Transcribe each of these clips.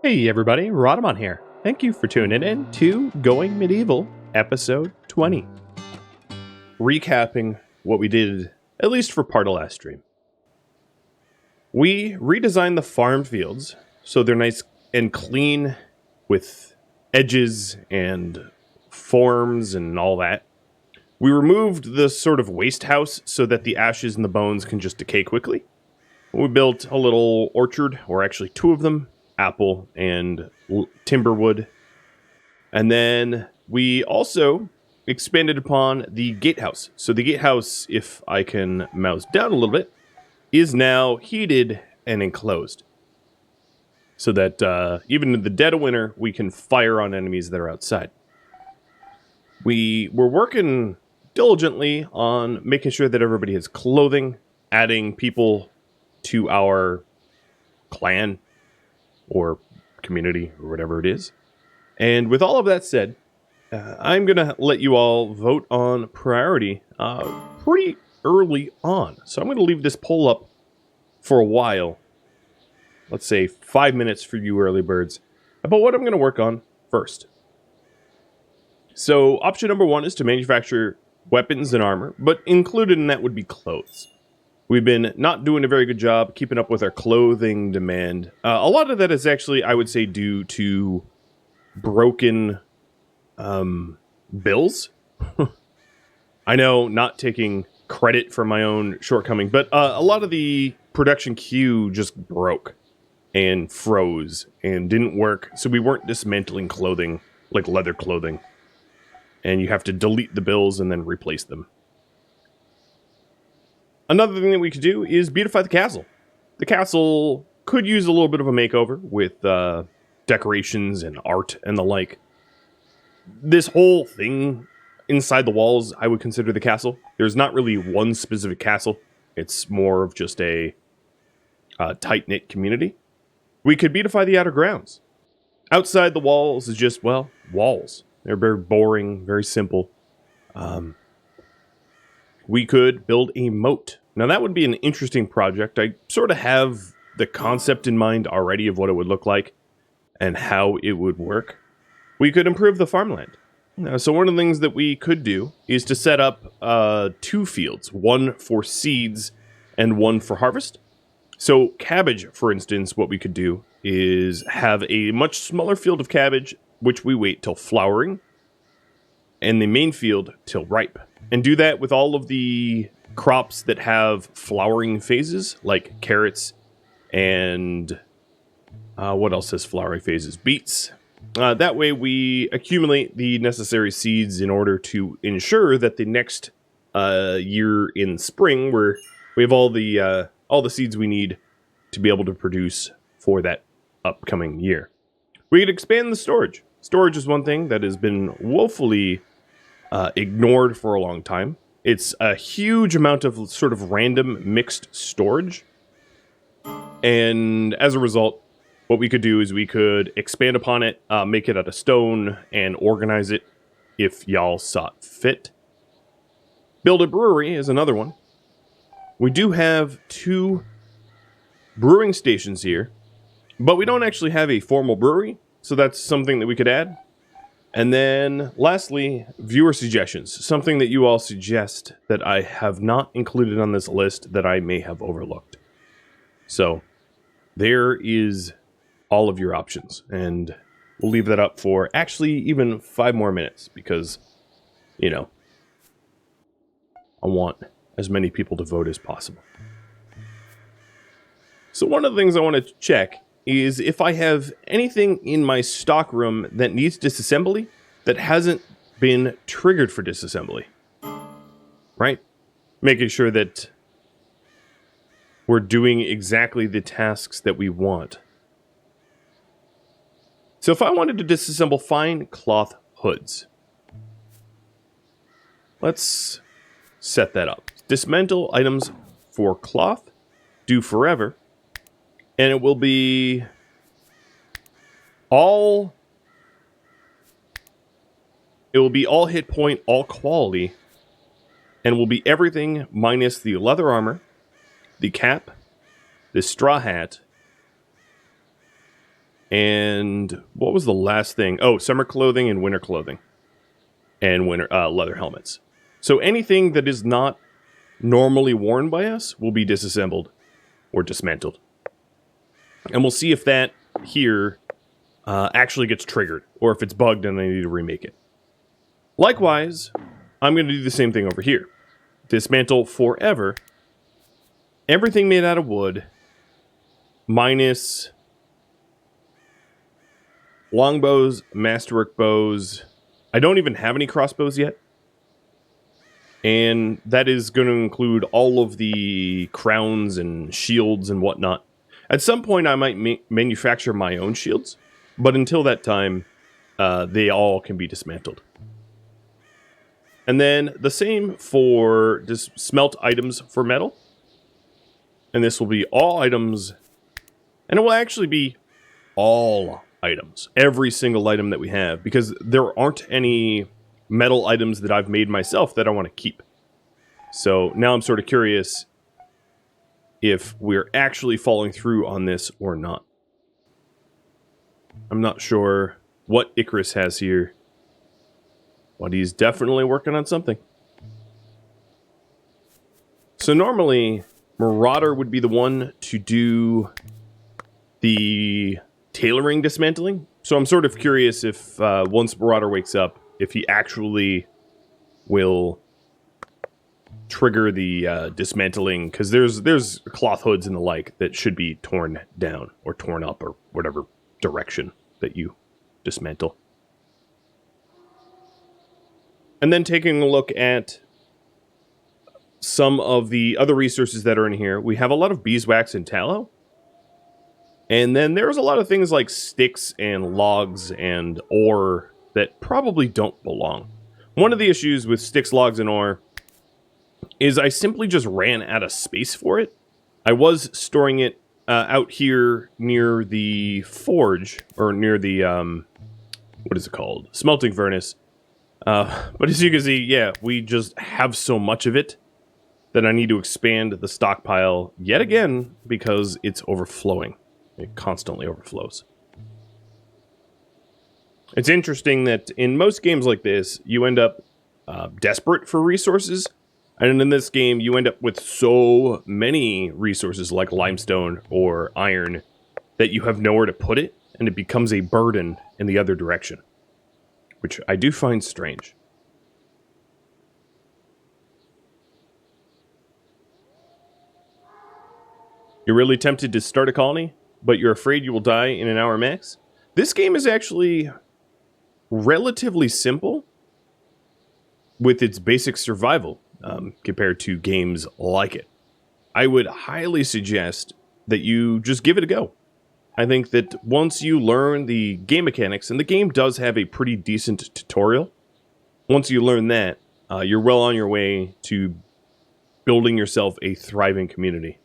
Hey everybody, Rhadamant here. Thank you for tuning in to Going Medieval, episode 20. Recapping what we did, at least for part of last stream. We redesigned the farm fields so they're nice and clean with edges and forms and all that. We removed the sort of waste house so that the ashes and the bones can just decay quickly. We built a little orchard, or actually two of them, apple and timberwood. And then we also expanded upon the gatehouse. So the gatehouse, if I can mouse down a little bit, is now heated and enclosed. So that even in the dead of winter, we can fire on enemies that are outside. We were working diligently on making sure that everybody has clothing, adding people to our clan or community or whatever it is. And with all of that said, I'm going to let you all vote on priority pretty early on. So I'm going to leave this poll up for a while. Let's say 5 minutes for you early birds about what I'm going to work on first. So option number 1 is to manufacture weapons and armor, but included in that would be clothes. We've been not doing a very good job keeping up with our clothing demand. A lot of that is actually, I would say, due to broken bills. I know, not taking credit for my own shortcoming, but a lot of the production queue just broke and froze and didn't work, so we weren't dismantling clothing, like leather clothing. And you have to delete the bills and then replace them. Another thing that we could do is beautify the castle. The castle could use a little bit of a makeover with decorations and art and the like. This whole thing inside the walls, I would consider the castle. There's not really one specific castle. It's more of just a tight-knit community. We could beautify the outer grounds. Outside the walls is just, well, walls. They're very boring, very simple. We could build a moat. Now that would be an interesting project. I sort of have the concept in mind already of what it would look like and how it would work. We could improve the farmland. So one of the things that we could do is to set up 2 fields, one for seeds and one for harvest. So cabbage, for instance, what we could do is have a much smaller field of cabbage, which we wait till flowering, and the main field till ripe. And do that with all of the crops that have flowering phases, like carrots and what else has flowering phases? Beets. That way we accumulate the necessary seeds in order to ensure that the next year in spring, where we have all the seeds we need to be able to produce for that upcoming year. We could expand the storage. Storage is one thing that has been woefully ignored for a long time. It's a huge amount of sort of random mixed storage. And as a result, what we could do is we could expand upon it, make it out of stone, and organize it if y'all saw fit. Build a brewery is another one. We do have 2 brewing stations here, but we don't actually have a formal brewery, so that's something that we could add. And then, lastly, viewer suggestions. Something that you all suggest that I have not included on this list that I may have overlooked. So, there is all of your options. And we'll leave that up for actually even 5 more minutes because, you know, I want as many people to vote as possible. So one of the things I want to check is if I have anything in my stock room that needs disassembly that hasn't been triggered for disassembly. Right? Making sure that we're doing exactly the tasks that we want. So if I wanted to disassemble fine cloth hoods, let's set that up. Dismantle items for cloth, do forever, and it will be all hit point, all quality, and will be everything minus the leather armor, the cap, the straw hat, And what was the last thing? Oh, summer clothing and winter clothing. And winter leather helmets. So anything that is not normally worn by us will be disassembled or dismantled. And we'll see if that here actually gets triggered, or if it's bugged and I need to remake it. Likewise, I'm going to do the same thing over here. Dismantle forever everything made out of wood, minus longbows, masterwork bows. I don't even have any crossbows yet. And that is going to include all of the crowns and shields and whatnot. At some point, I might manufacture my own shields. But until that time, they all can be dismantled. And then the same for smelt items for metal. And this will be all items. And it will actually be all items. Every single item that we have. Because there aren't any metal items that I've made myself that I want to keep. So now I'm sort of curious if we're actually following through on this or not. I'm not sure what Icarus has here, but he's definitely working on something. So normally, Marauder would be the one to do the tailoring dismantling. So I'm sort of curious if once Marauder wakes up, if he actually will trigger the dismantling, because there's cloth hoods and the like that should be torn down or torn up or whatever direction that you dismantle. And then taking a look at some of the other resources that are in here, we have a lot of beeswax and tallow. And then there's a lot of things like sticks and logs and ore that probably don't belong. One of the issues with sticks, logs, and ore is I simply just ran out of space for it. I was storing it out here near the forge, or near the, what is it called? Smelting furnace. But as you can see, yeah, we just have so much of it that I need to expand the stockpile yet again because it's overflowing. It constantly overflows. It's interesting that in most games like this, you end up desperate for resources. And in this game, you end up with so many resources like limestone or iron that you have nowhere to put it, and it becomes a burden in the other direction, which I do find strange. You're really tempted to start a colony, but you're afraid you will die in an hour max? This game is actually relatively simple with its basic survival. Compared to games like it. I would highly suggest that you just give it a go. I think that once you learn the game mechanics, and the game does have a pretty decent tutorial, once you learn that, you're well on your way to building yourself a thriving community.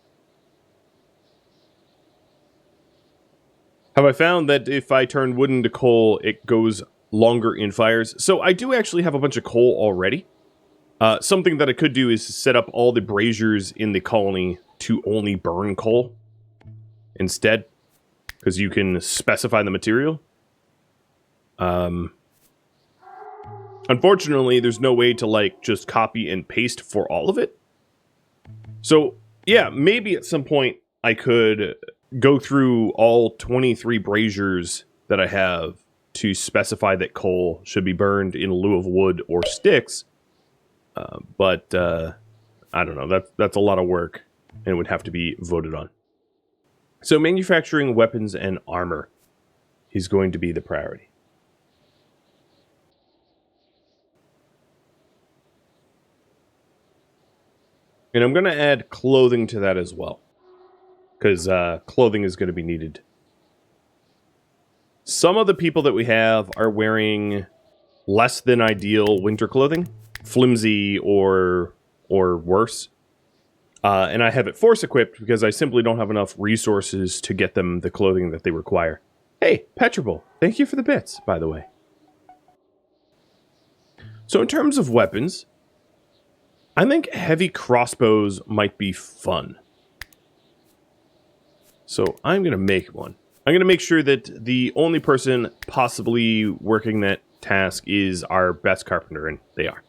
Have I found that if I turn wood into coal, it goes longer in fires? So I do actually have a bunch of coal already. Something that I could do is set up all the braziers in the colony to only burn coal instead, because you can specify the material. Unfortunately, there's no way to, like, just copy and paste for all of it. So, yeah, maybe at some point I could go through all 23 braziers that I have to specify that coal should be burned in lieu of wood or sticks. But I don't know, that's a lot of work, and it would have to be voted on. So manufacturing weapons and armor is going to be the priority. And I'm going to add clothing to that as well, because clothing is going to be needed. Some of the people that we have are wearing less than ideal winter clothing. Flimsy or worse. And I have it force equipped because I simply don't have enough resources to get them the clothing that they require. Hey, Petrable, thank you for the bits, by the way. So in terms of weapons, I think heavy crossbows might be fun. So I'm going to make one. I'm going to make sure that the only person possibly working that task is our best carpenter, and they are.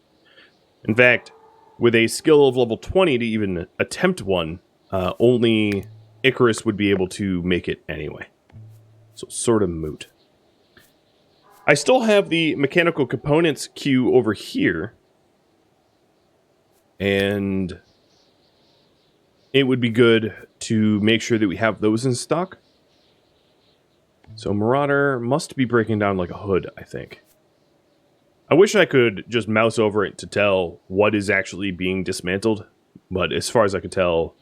In fact, with a skill of level 20 to even attempt one, only Icarus would be able to make it anyway. So sort of moot. I still have the mechanical components queue over here. And it would be good to make sure that we have those in stock. So Marauder must be breaking down like a hood, I think. I wish I could just mouse over it to tell what is actually being dismantled. But as far as I could tell,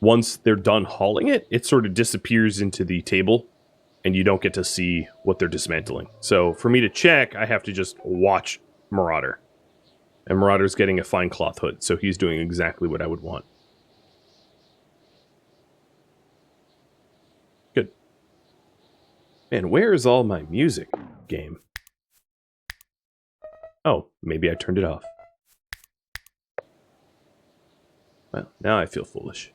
once they're done hauling it, it sort of disappears into the table. And you don't get to see what they're dismantling. So for me to check, I have to just watch Marauder. And Marauder's getting a fine cloth hood, so he's doing exactly what I would want. Good. Man, where is all my music, game? Oh, maybe I turned it off. Well, now I feel foolish.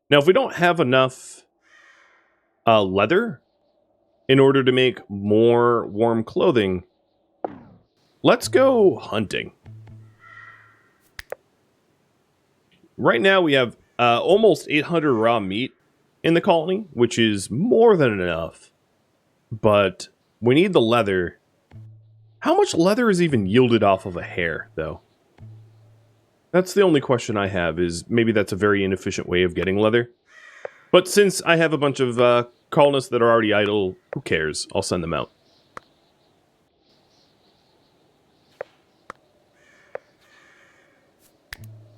Now, if we don't have enough leather in order to make more warm clothing, let's go hunting. Right now, we have almost 800 raw meat in the colony, which is more than enough. But we need the leather. How much leather is even yielded off of a hare, though? That's the only question I have, is maybe that's a very inefficient way of getting leather. But since I have a bunch of colonists that are already idle, who cares? I'll send them out.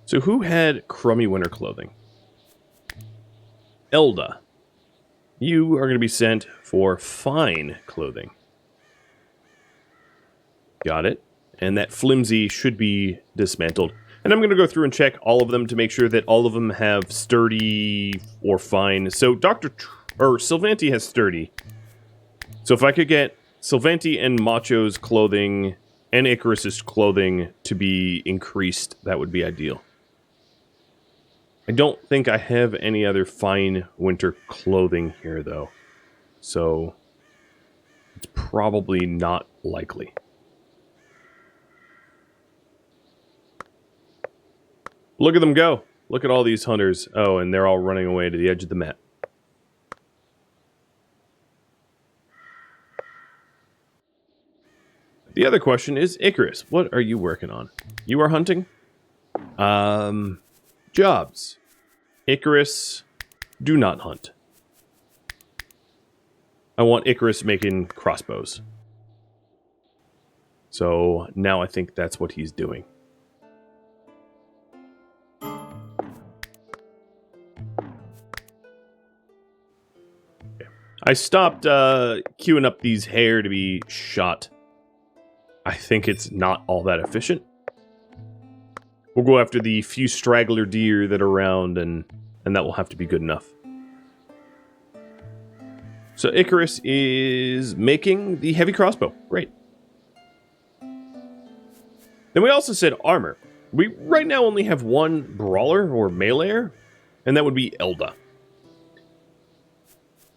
So who had crummy winter clothing? Elda. You are going to be sent for fine clothing. Got it. And that flimsy should be dismantled. And I'm going to go through and check all of them to make sure that all of them have sturdy or fine. So Sylvanti has sturdy. So if I could get Sylvanti and Macho's clothing and Icarus's clothing to be increased, that would be ideal. I don't think I have any other fine winter clothing here, though. So it's probably not likely. Look at them go. Look at all these hunters. Oh, and they're all running away to the edge of the map. The other question is, Icarus, what are you working on? You are hunting? Jobs. Icarus, do not hunt. I want Icarus making crossbows. So now I think that's what he's doing. I stopped queuing up these hare to be shot. I think it's not all that efficient. We'll go after the few straggler deer that are around, and that will have to be good enough. So Icarus is making the heavy crossbow. Great. Then we also said armor. We right now only have one brawler or meleeer, and that would be Elda.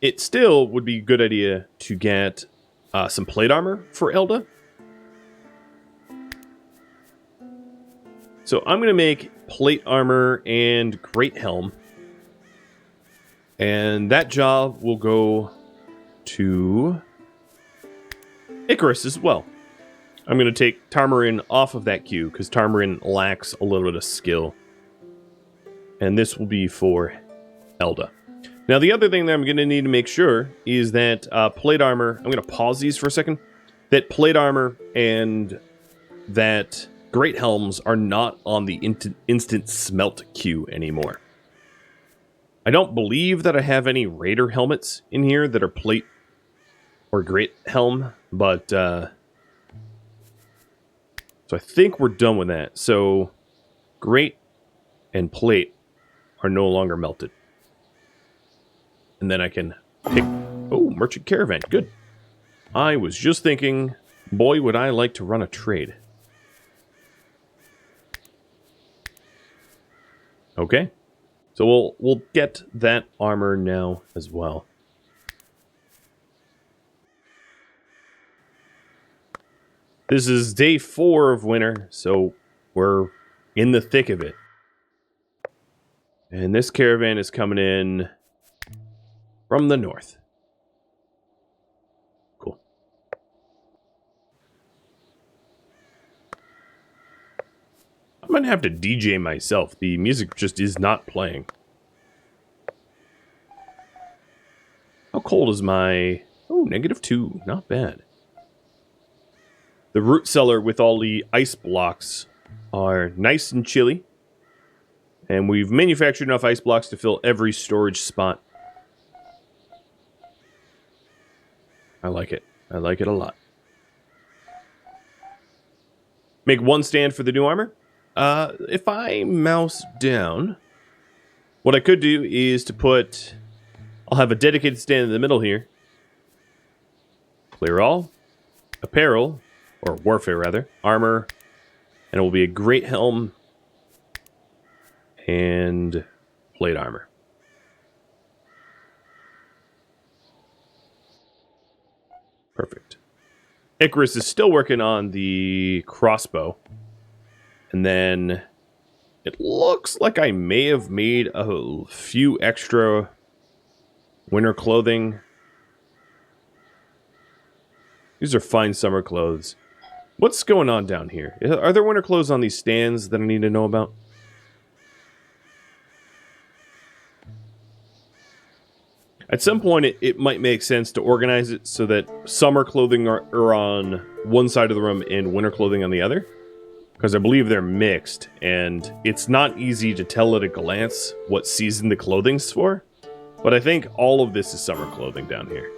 It still would be a good idea to get some plate armor for Elda. So I'm going to make plate armor and great helm. And that job will go to Icarus as well. I'm going to take Tarmarin off of that queue because Tarmarin lacks a little bit of skill. And this will be for Elda. Now, the other thing that I'm going to need to make sure is that plate armor... I'm going to pause these for a second. That plate armor and that great helms are not on the instant smelt queue anymore. I don't believe that I have any raider helmets in here that are plate or great helm, but... so I think we're done with that. So great and plate are no longer melted. And then I can pick... Oh, merchant caravan. Good. I was just thinking, boy, would I like to run a trade. Okay. So we'll get that armor now as well. This is day 4 of winter, so we're in the thick of it. And this caravan is coming in from the north. Cool. I might have to DJ myself. The music just is not playing. How cold is my... Oh, -2. Not bad. The root cellar with all the ice blocks are nice and chilly. And we've manufactured enough ice blocks to fill every storage spot. I like it. I like it a lot. Make 1 stand for the new armor. If I mouse down, what I could do is to put... I'll have a dedicated stand in the middle here. Clear all. Apparel. Or warfare, rather. Armor. And it will be a great helm. And plate armor. Perfect. Icarus is still working on the crossbow. And then it looks like I may have made a few extra winter clothing. These are fine summer clothes. What's going on down here? Are there winter clothes on these stands that I need to know about? At some point, it might make sense to organize it so that summer clothing are on one side of the room and winter clothing on the other. Because I believe they're mixed, and it's not easy to tell at a glance what season the clothing's for. But I think all of this is summer clothing down here.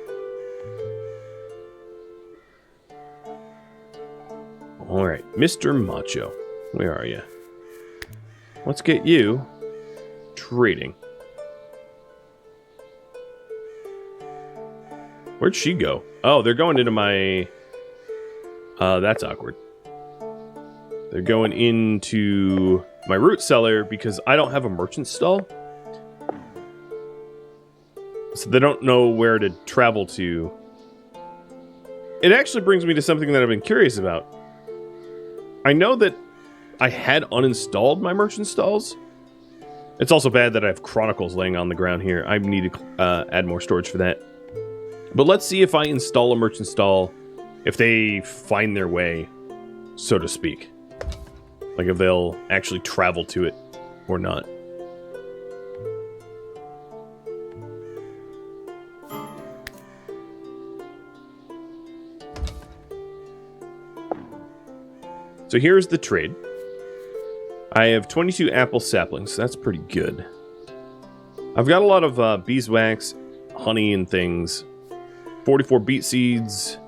Alright, Mr. Macho. Where are you? Let's get you trading. Where'd she go? Oh, they're going into my... that's awkward. They're going into my root cellar because I don't have a merchant stall. So they don't know where to travel to. It actually brings me to something that I've been curious about. I know that I had uninstalled my merchant stalls. It's also bad that I have Chronicles laying on the ground here. I need to add more storage for that. But let's see if I install a merchant stall, if they find their way, so to speak. Like if they'll actually travel to it or not. So here's the trade. I have 22 apple saplings. That's pretty good. I've got a lot of beeswax, honey, and things. 44 beet seeds.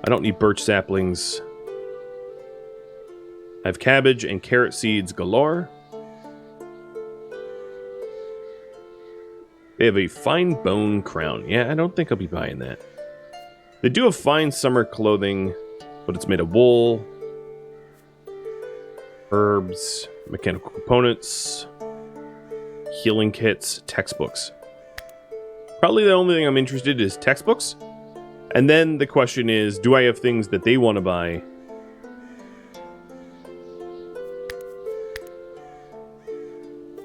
I don't need birch saplings. I have cabbage and carrot seeds galore. They have a fine bone crown. Yeah, I don't think I'll be buying that. They do have fine summer clothing, but it's made of wool, herbs, mechanical components, healing kits, textbooks. Probably the only thing I'm interested in is textbooks. And then the question is, do I have things that they want to buy?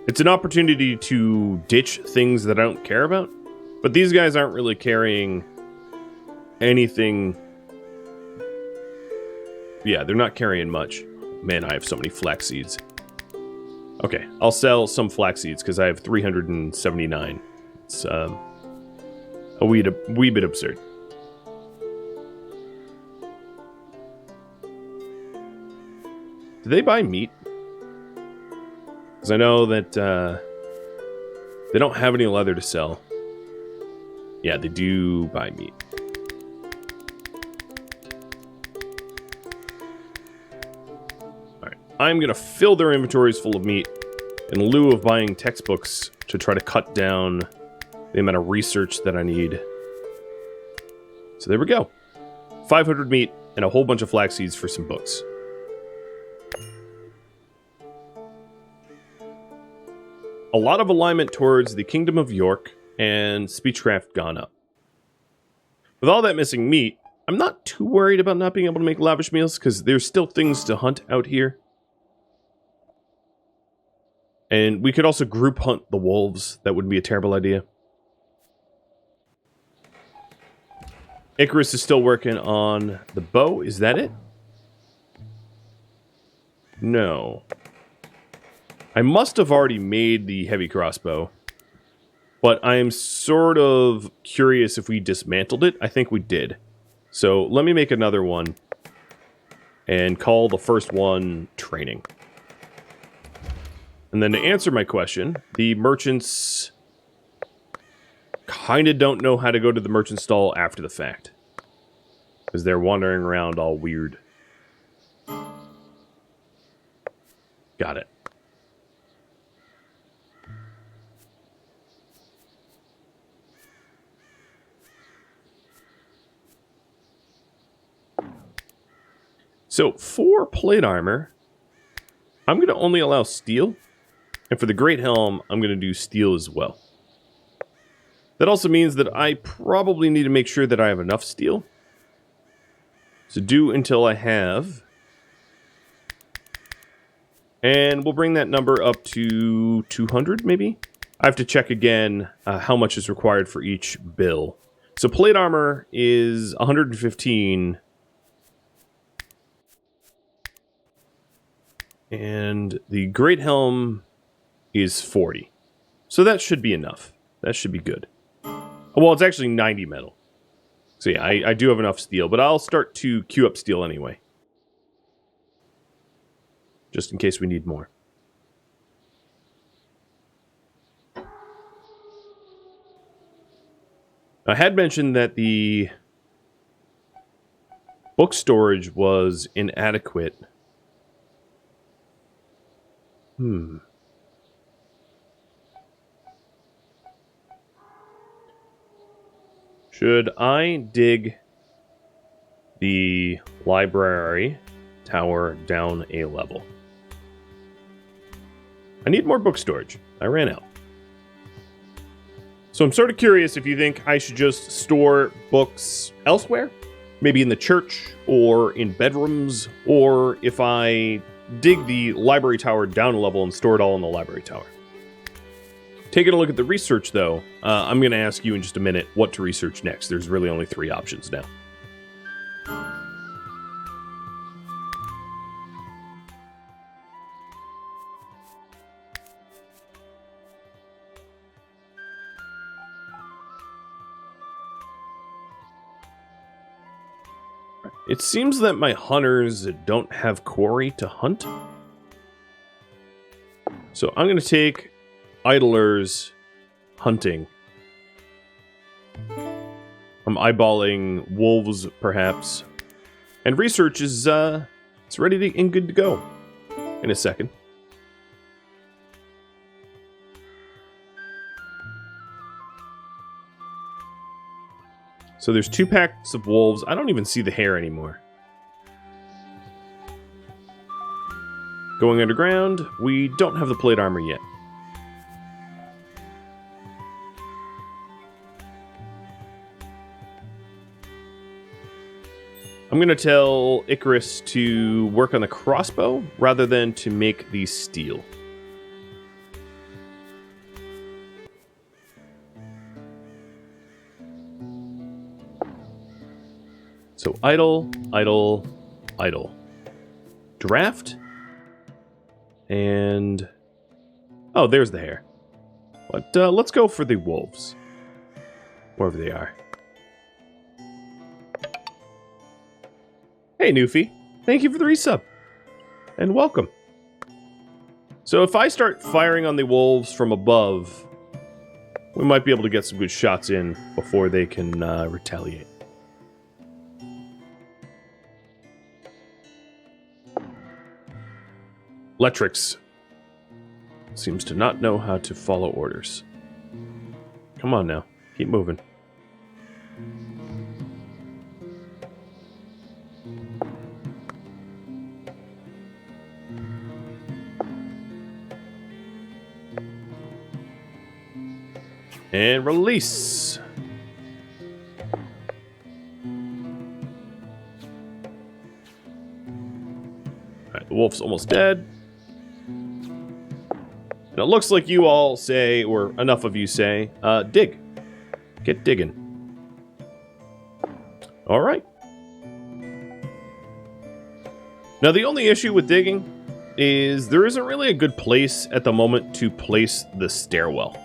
It's an opportunity to ditch things that I don't care about. But these guys aren't really carrying anything. Yeah, they're not carrying much. Man, I have so many flax seeds. Okay, I'll sell some flax seeds because I have 379. It's a wee bit absurd. Do they buy meat? Because I know that they don't have any leather to sell. Yeah, they do buy meat. Alright, I'm going to fill their inventories full of meat in lieu of buying textbooks to try to cut down the amount of research that I need. So there we go. 500 meat and a whole bunch of flax seeds for some books. A lot of alignment towards the Kingdom of York and speechcraft gone up. With all that missing meat, I'm not too worried about not being able to make lavish meals because there's still things to hunt out here. And we could also group hunt the wolves. That wouldn't be a terrible idea. Icarus is still working on the bow. Is that it? No. I must have already made the heavy crossbow. But I am sort of curious if we dismantled it. I think we did. So let me make another one. And call the first one training. And then to answer my question, the merchants kind of don't know how to go to the merchant stall after the fact. Because they're wandering around all weird. Got it. So, for plate armor, I'm going to only allow steel. And for the Great Helm, I'm going to do steel as well. That also means that I probably need to make sure that I have enough steel. So do until I have. And we'll bring that number up to 200, maybe? I have to check again how much is required for each bill. So plate armor is 115. And the Great Helm is 40. So that should be enough. That should be good. Well, it's actually 90 metal. So yeah, I do have enough steel, but I'll start to queue up steel anyway. Just in case we need more. I had mentioned that the book storage was inadequate. Should I dig the library tower down a level? I need more book storage. I ran out. So I'm sort of curious if you think I should just store books elsewhere, maybe in the church or in bedrooms, or if I dig the library tower down a level and store it all in the library tower. Taking a look at the research, though, I'm going to ask you in just a minute what to research next. There's really only 3 options now. It seems that my hunters don't have quarry to hunt. So I'm going to take idlers hunting. I'm eyeballing wolves, perhaps. And research is, it's ready to, and good to go in a second. So there's 2 packs of wolves. I don't even see the hair anymore. Going underground, we don't have the plate armor yet. I'm going to tell Icarus to work on the crossbow rather than to make the steel. So idle, idle, idle. Draft. And... oh, there's the hair. But let's go for the wolves. Wherever they are. Hey, Newfie. Thank you for the resub. And welcome. So if I start firing on the wolves from above, we might be able to get some good shots in before they can retaliate. Letrix seems to not know how to follow orders. Come on now. Keep moving. And release. Alright, the wolf's almost dead. And it looks like you all say, or enough of you say, dig. Get digging. Alright. Now, the only issue with digging is there isn't really a good place at the moment to place the stairwell.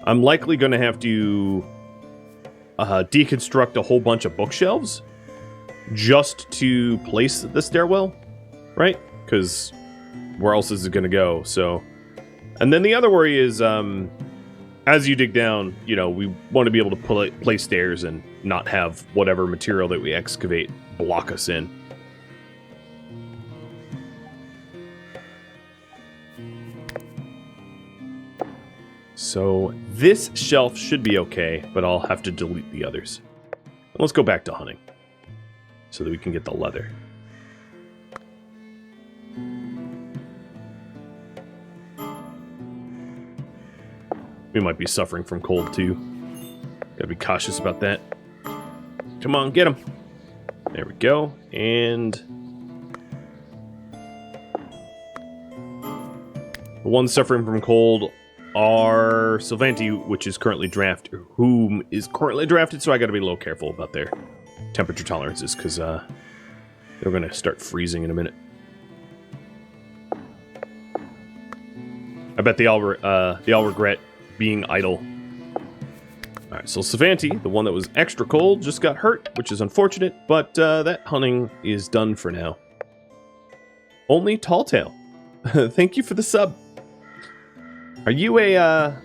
I'm likely going to have to deconstruct a whole bunch of bookshelves just to place the stairwell, right? Because where else is it going to go? So, and then the other worry is, as you dig down, you know, we want to be able to place stairs and not have whatever material that we excavate block us in. So this shelf should be okay, but I'll have to delete the others. Let's go back to hunting so that we can get the leather. We might be suffering from cold too. Gotta be cautious about that. Come on, get him. There we go. And the ones suffering from cold are Sylvanti, which is currently drafted, whom is currently drafted, so I gotta be a little careful about their temperature tolerances, because they're gonna start freezing in a minute. I bet they all regret being idle. Alright, so Sylvanti, the one that was extra cold, just got hurt, which is unfortunate, but that hunting is done for now. Only Talltail. Thank you for the sub. Are you a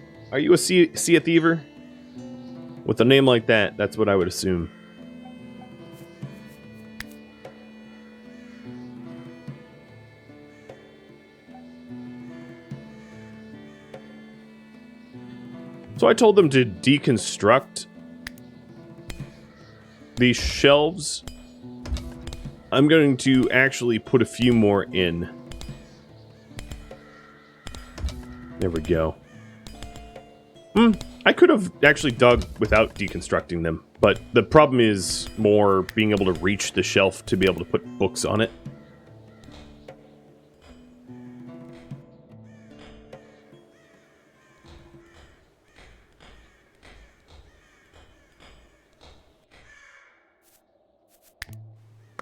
sea thiever? With a name like that, that's what I would assume. So I told them to deconstruct these shelves. I'm going to actually put a few more in. There we go. I could have actually dug without deconstructing them, but the problem is more being able to reach the shelf to be able to put books on it.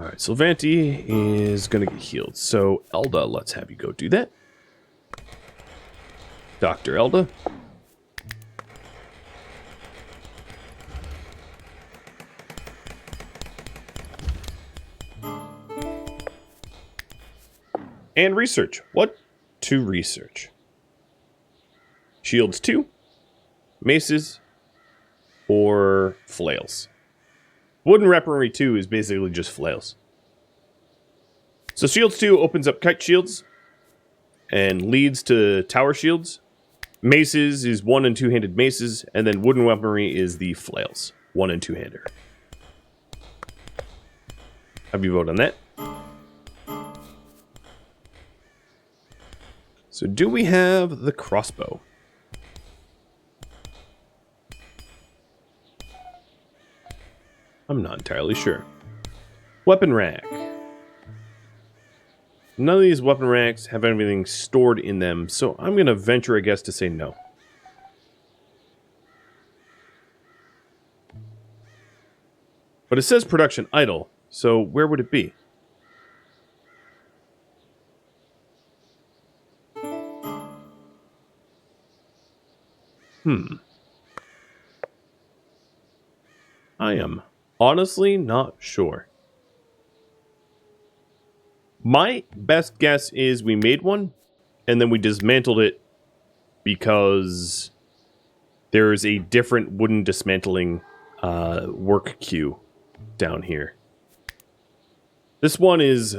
Alright, Sylvanti is going to get healed. So, Elda, let's have you go do that. Dr. Elda. And research. What to research? Shields 2, maces, or flails. Wooden Weaponry 2 is basically just flails. So Shields 2 opens up kite shields and leads to tower shields. Maces is 1- and 2-handed maces, and then Wooden Weaponry is the flails, 1- and 2-hander. Have you vote on that? So do we have the crossbow? I'm not entirely sure. Weapon rack. None of these weapon racks have anything stored in them, so I'm going to venture a guess to say no. But it says production idle, so where would it be? I am honestly not sure. My best guess is we made one, and then we dismantled it because there's a different wooden dismantling work queue down here. This one is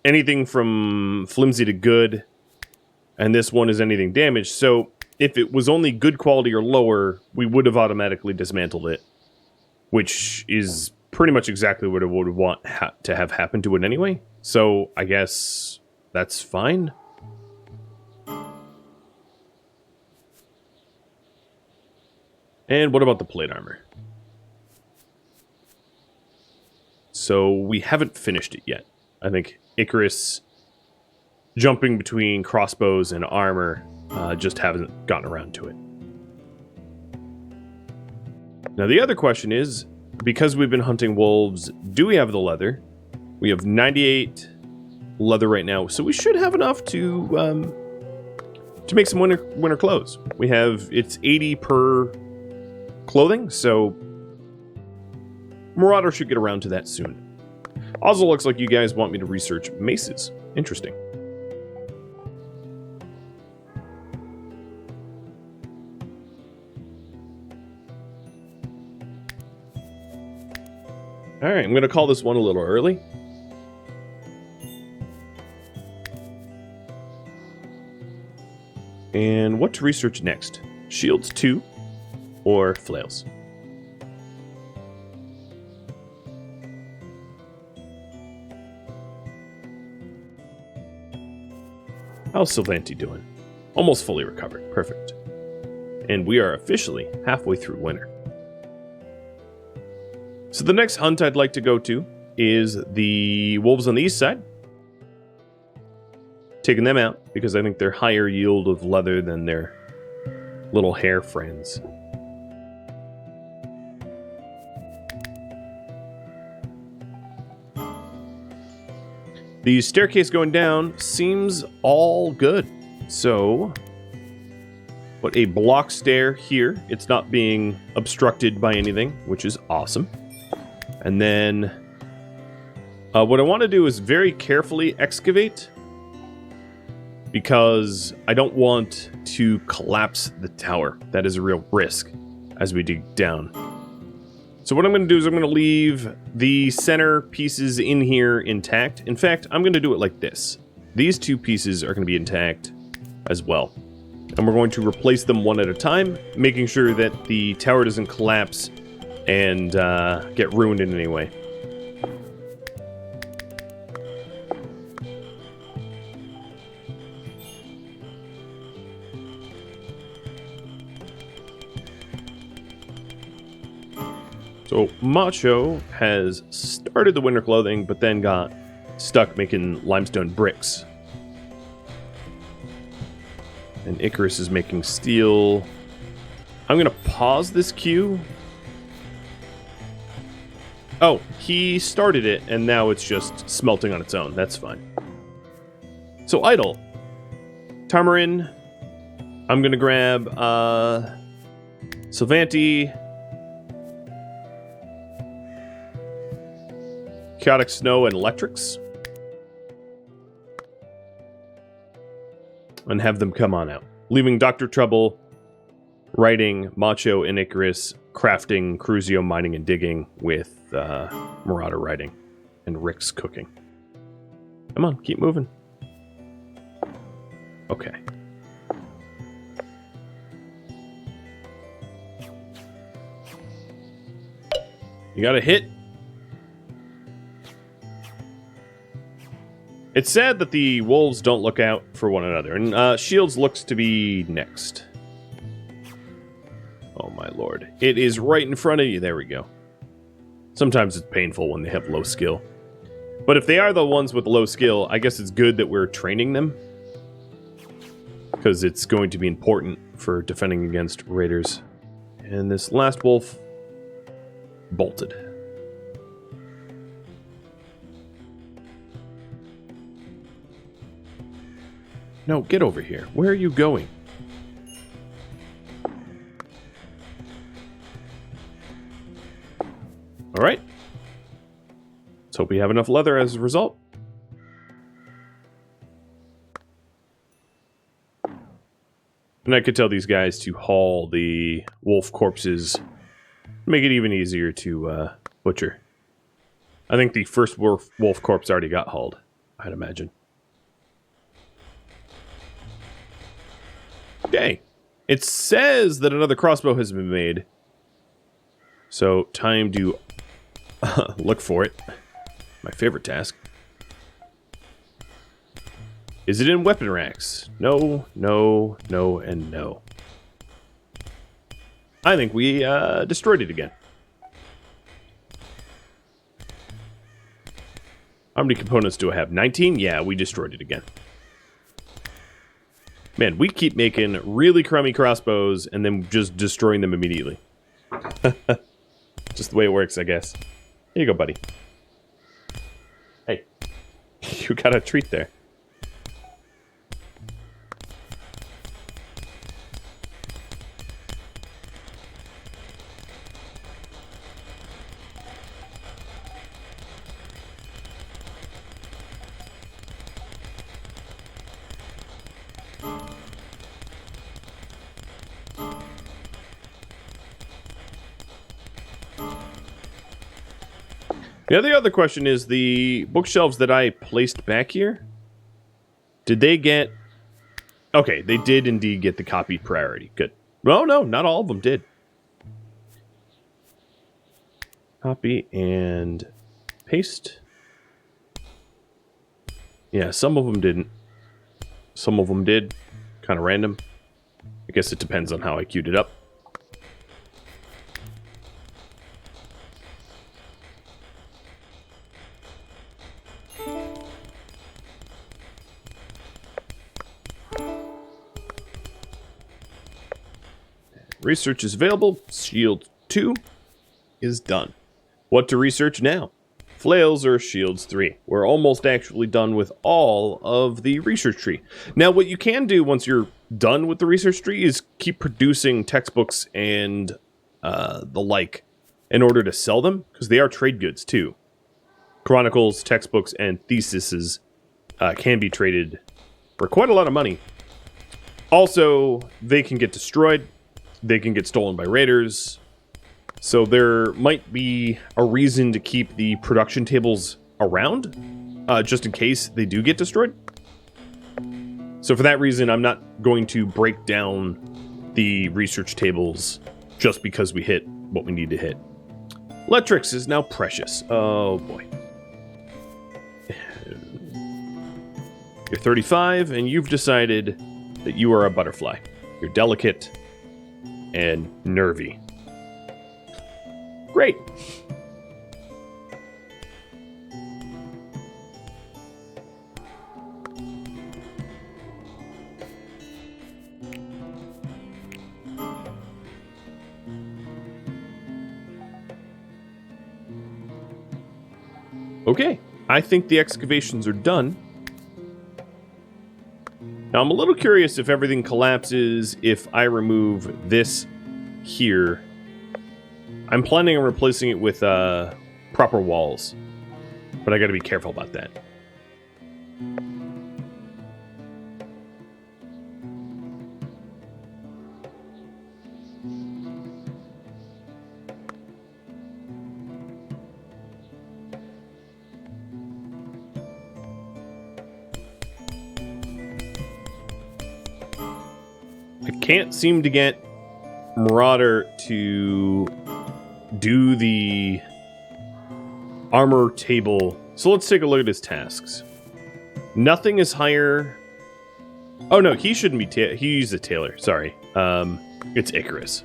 anything from flimsy to good, and this one is anything damaged. So if it was only good quality or lower, we would have automatically dismantled it, which is pretty much exactly what I would want to have happen to it anyway. So I guess that's fine. And what about the plate armor? So we haven't finished it yet. I think Icarus jumping between crossbows and armor just haven't gotten around to it. Now the other question is, because we've been hunting wolves, do we have the leather? We have 98 leather right now, so we should have enough to make some winter clothes. It's 80 per clothing, so Marauder should get around to that soon. Also looks like you guys want me to research maces. Interesting. Alright, I'm going to call this one a little early. And what to research next? Shields 2 or flails? How's Sylvanti doing? Almost fully recovered. Perfect. And we are officially halfway through winter. So the next hunt I'd like to go to is the wolves on the east side. Taking them out because I think they're higher yield of leather than their little hare friends. The staircase going down seems all good. So, what a block stair here. It's not being obstructed by anything, which is awesome. And then what I want to do is very carefully excavate because I don't want to collapse the tower. That is a real risk as we dig down. So what I'm going to do is I'm going to leave the center pieces in here intact. In fact, I'm going to do it like this. These two pieces are going to be intact as well. And we're going to replace them one at a time, making sure that the tower doesn't collapse and get ruined in any way. So Macho has started the winter clothing, but then got stuck making limestone bricks. And Icarus is making steel. I'm going to pause this queue. Oh, he started it, and now it's just smelting on its own. That's fine. So, idle. Tamarin. I'm going to grab Sylvanti. Chaotic Snow and Electrics. And have them come on out. Leaving Dr. Trouble writing, Macho and Icarus crafting, Cruzio mining and digging, with Marauder writing, and Rick's cooking. Come on, keep moving. Okay. You got a hit. It's sad that the wolves don't look out for one another, and Shields looks to be next. Oh my lord. It is right in front of you. There we go. Sometimes it's painful when they have low skill. But if they are the ones with low skill, I guess it's good that we're training them. Because it's going to be important for defending against raiders. And this last wolf bolted. No, get over here. Where are you going? Alright. Let's hope we have enough leather as a result. And I could tell these guys to haul the wolf corpses. Make it even easier to butcher. I think the first wolf corpse already got hauled, I'd imagine. Okay. It says that another crossbow has been made. So, time to look for it. My favorite task. Is it in weapon racks? No, no, no, and no. I think we destroyed it again. How many components do I have? 19? Yeah, we destroyed it again. Man, we keep making really crummy crossbows and then just destroying them immediately. Just the way it works, I guess. Here you go, buddy. Hey, you got a treat there. Now, the other question is the bookshelves that I placed back here. Did they get... Okay, they did indeed get the copy priority. Good. No, not all of them did. Copy and paste. Yeah, some of them didn't. Some of them did. Kind of random. I guess it depends on how I queued it up. Research is available. Shield 2 is done. What to research now? Flails or Shields 3. We're almost actually done with all of the research tree. Now, what you can do once you're done with the research tree is keep producing textbooks and the like in order to sell them, because they are trade goods too. Chronicles, textbooks, and theses can be traded for quite a lot of money. Also, they can get destroyed. They can get stolen by raiders. So there might be a reason to keep the production tables around, just in case they do get destroyed. So for that reason, I'm not going to break down the research tables just because we hit what we need to hit. Letrix is now precious. Oh boy. You're 35, and you've decided that you are a butterfly. You're delicate and nervy. Great. Okay, I think the excavations are done. Now, I'm a little curious if everything collapses if I remove this here. I'm planning on replacing it with proper walls, but I gotta be careful about that. I can't seem to get Marauder to do the armor table. So let's take a look at his tasks. Nothing is higher. Oh no, he shouldn't be. He's a tailor. Sorry. It's Icarus.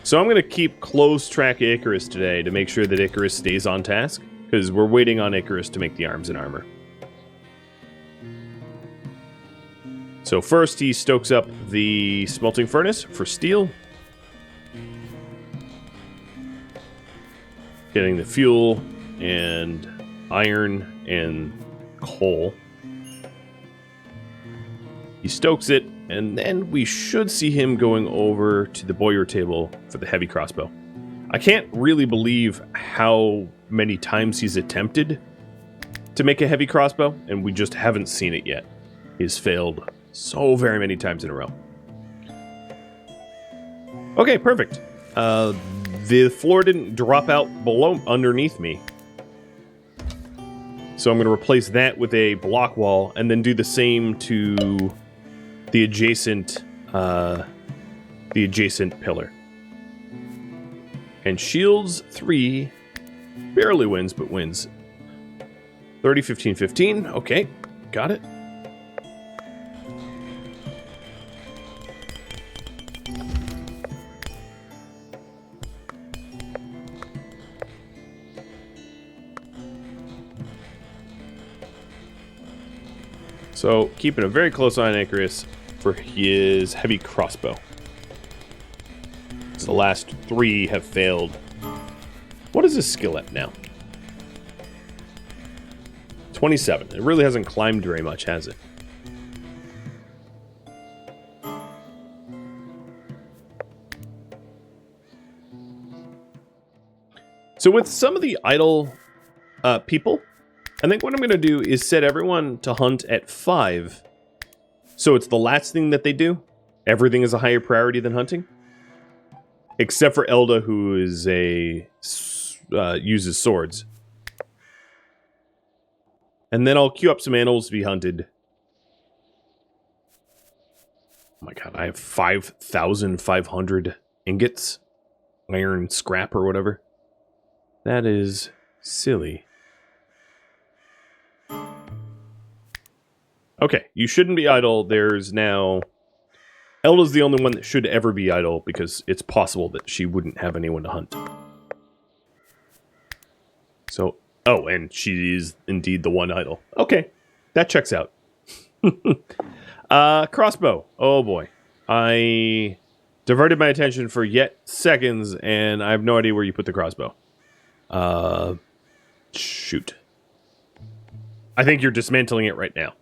So I'm going to keep close track of Icarus today to make sure that Icarus stays on task, because we're waiting on Icarus to make the arms and armor. So first he stokes up the smelting furnace for steel. Getting the fuel and iron and coal. He stokes it, and then we should see him going over to the boyer table for the heavy crossbow. I can't really believe how many times he's attempted to make a heavy crossbow, and we just haven't seen it yet. He's failed so very many times in a row. Okay, perfect. The floor didn't drop out underneath me. So I'm going to replace that with a block wall and then do the same to the adjacent pillar. And Shields 3 barely wins, but wins. 30, 15, 15. Okay, got it. So, keeping a very close eye on Icarus for his heavy crossbow. The last 3 have failed. What is his skill at now? 27. It really hasn't climbed very much, has it? So with some of the idle people, I think what I'm going to do is set everyone to hunt at 5. So it's the last thing that they do. Everything is a higher priority than hunting. Except for Elda, who is uses swords. And then I'll queue up some animals to be hunted. Oh my god, I have 5,500 ingots. Iron scrap or whatever. That is silly. Okay, you shouldn't be idle. There's now... Elda's the only one that should ever be idle, because it's possible that she wouldn't have anyone to hunt. So, oh, and she is indeed the one idle. Okay, that checks out. Crossbow. Oh boy. I diverted my attention for yet seconds, and I have no idea where you put the crossbow. Shoot. I think you're dismantling it right now.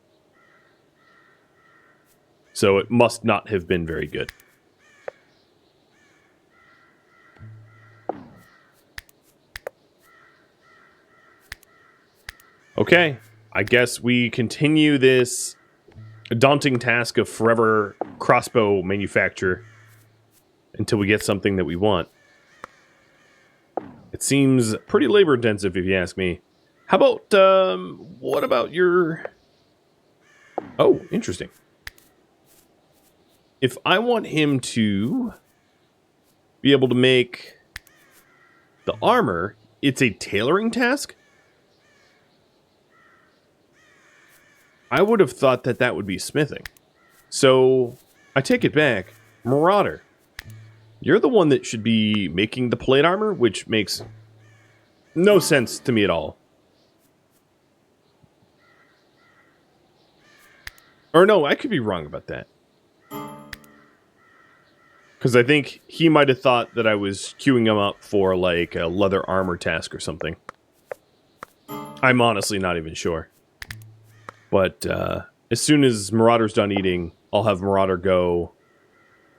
So it must not have been very good. Okay, I guess we continue this daunting task of forever crossbow manufacture until we get something that we want. It seems pretty labor intensive if you ask me. How about, what about your... Oh, interesting. If I want him to be able to make the armor, it's a tailoring task? I would have thought that that would be smithing. So, I take it back. Marauder, you're the one that should be making the plate armor, which makes no sense to me at all. Or no, I could be wrong about that. Because I think he might have thought that I was queuing him up for, like, a leather armor task or something. I'm honestly not even sure. But as soon as Marauder's done eating, I'll have Marauder go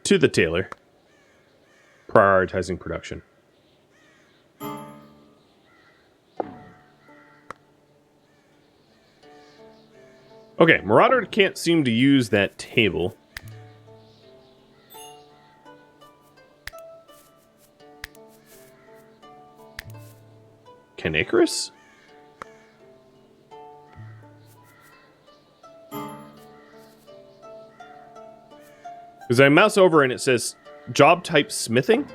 to the tailor, prioritizing production. Okay, Marauder can't seem to use that table. Can Icarus? Because I mouse over and it says job type smithing.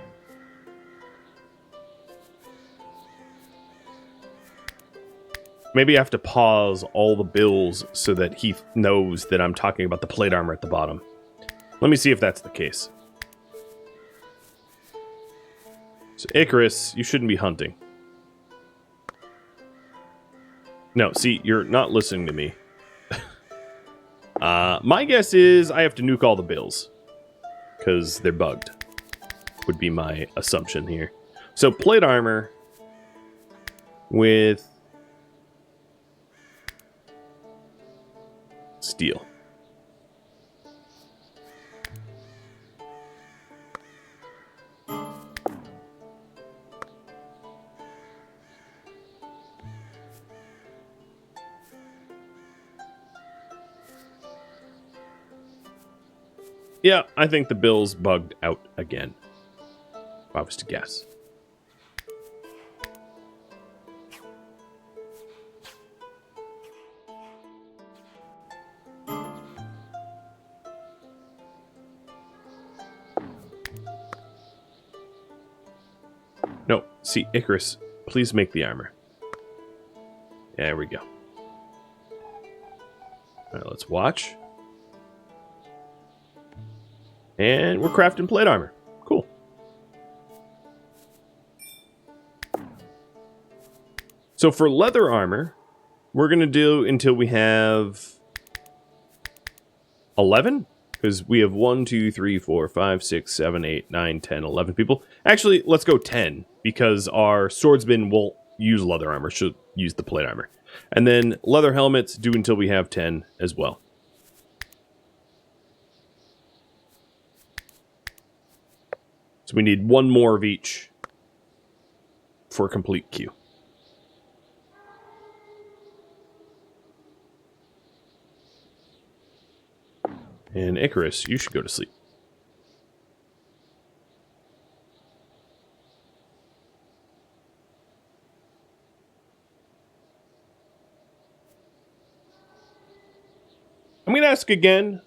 Maybe I have to pause all the bills so that he knows that I'm talking about the plate armor at the bottom. Let me see if that's the case. So Icarus, you shouldn't be hunting. No, see, you're not listening to me. My guess is I have to nuke all the bills. Because they're bugged. Would be my assumption here. So plate armor with steel. Yeah, I think the bill's bugged out again. If I was to guess. No, see, Icarus, please make the armor. There we go. Alright, let's watch. And we're crafting plate armor. Cool. So for leather armor, we're going to do until we have 11? Because we have 1, 2, 3, 4, 5, 6, 7, 8, 9, 10, 11 people. Actually, let's go 10, because our swordsman won't use leather armor, should use the plate armor. And then leather helmets do until we have 10 as well. So we need one more of each for a complete queue. And Icarus, you should go to sleep. I'm going to ask again,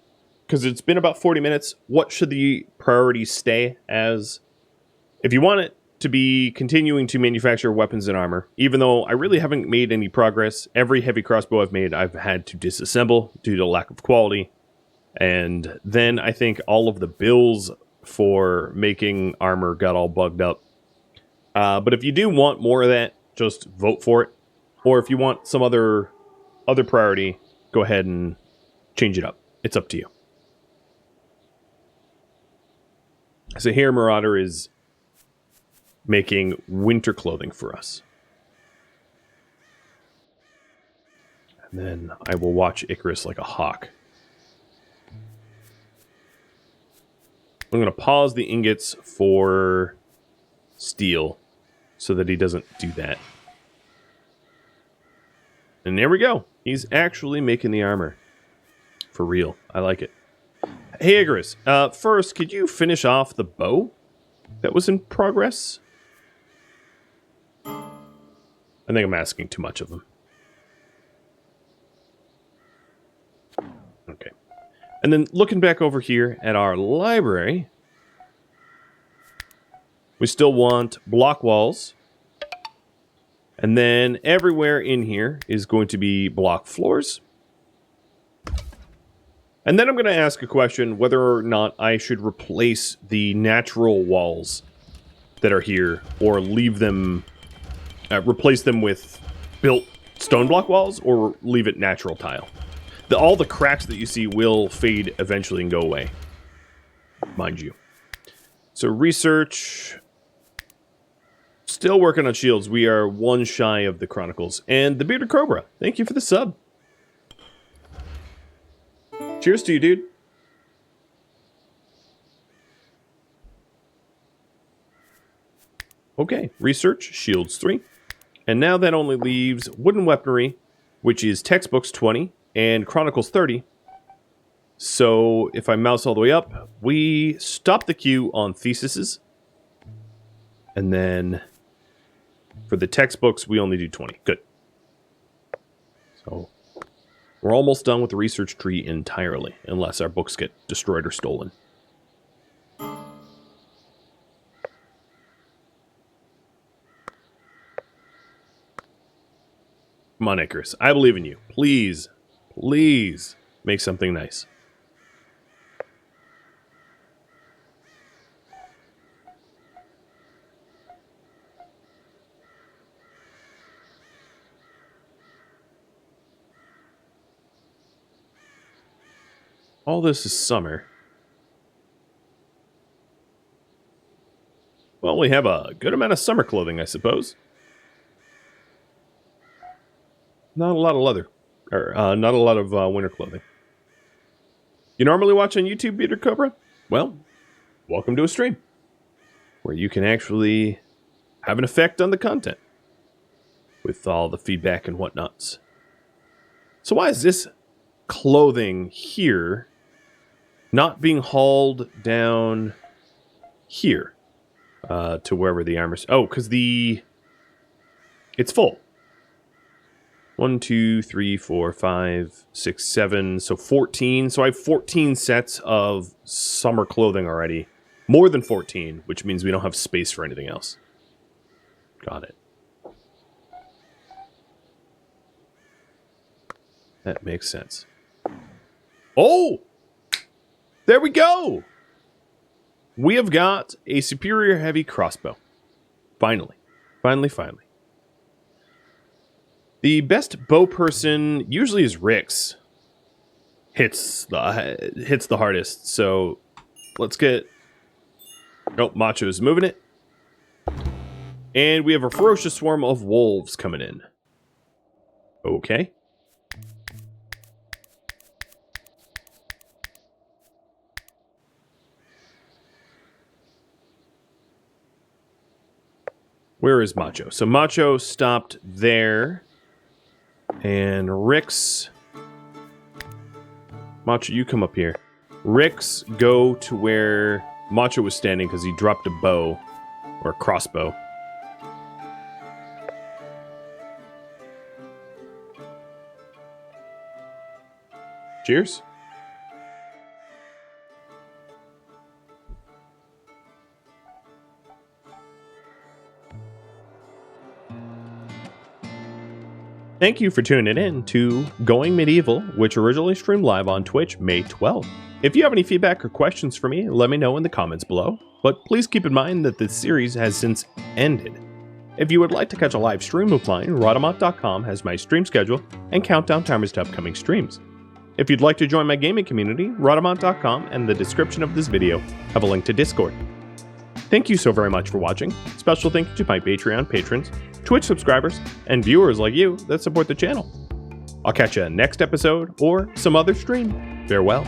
because it's been about 40 minutes, what should the priority stay as? If you want it to be continuing to manufacture weapons and armor, even though I really haven't made any progress, every heavy crossbow I've made, I've had to disassemble due to lack of quality. And then I think all of the bills for making armor got all bugged up. But if you do want more of that, just vote for it. Or if you want some other priority, go ahead and change it up. It's up to you. So here Marauder is making winter clothing for us. And then I will watch Icarus like a hawk. I'm going to pause the ingots for steel so that he doesn't do that. And there we go. He's actually making the armor. For real. I like it. Hey, Icarus. First, could you finish off the bow that was in progress? I think I'm asking too much of him. Okay. And then looking back over here at our library, we still want block walls. And then everywhere in here is going to be block floors. And then I'm going to ask a question whether or not I should replace the natural walls that are here or leave them, replace them with built stone block walls or leave it natural tile. All the cracks that you see will fade eventually and go away, mind you. So research, still working on shields. We are one shy of the Chronicles. And the Bearded Cobra, thank you for the sub. Cheers to you, dude. Okay, research, shields 3. And now that only leaves wooden weaponry, which is textbooks 20 and Chronicles 30. So if I mouse all the way up, we stop the queue on theses. And then for the textbooks, we only do 20. Good. So we're almost done with the research tree entirely, unless our books get destroyed or stolen. Come on, Icarus. I believe in you. Please, please make something nice. All this is summer. Well, we have a good amount of summer clothing, I suppose. Not a lot of leather. Or, not a lot of winter clothing. You normally watch on YouTube, Bearded Cobra? Well, welcome to a stream. Where you can actually have an effect on the content. With all the feedback and whatnots. So why is this clothing here not being hauled down here to wherever the armor's... Oh, because it's full. 1, 2, 3, 4, 5, 6, 7, so 14. So I have 14 sets of summer clothing already. More than 14, which means we don't have space for anything else. Got it. That makes sense. Oh! There we go! We have got a superior heavy crossbow. Finally. Finally, finally. The best bow person usually is Rix. hits the hardest. So let's get... Oh, Macho's moving it. And we have a ferocious swarm of wolves coming in. Okay. Where is Macho? So Macho stopped there. And Rix... Macho, you come up here. Rix, go to where Macho was standing because he dropped a bow. Or a crossbow. Cheers. Thank you for tuning in to Going Medieval, which originally streamed live on Twitch May 12th. If you have any feedback or questions for me, let me know in the comments below, but please keep in mind that this series has since ended. If you would like to catch a live stream of mine, Rhadamant.com has my stream schedule and countdown timers to upcoming streams. If you'd like to join my gaming community, Rhadamant.com and the description of this video have a link to Discord. Thank you so very much for watching. Special thank you to my Patreon patrons, Twitch subscribers, and viewers like you that support the channel. I'll catch you next episode or some other stream. Farewell.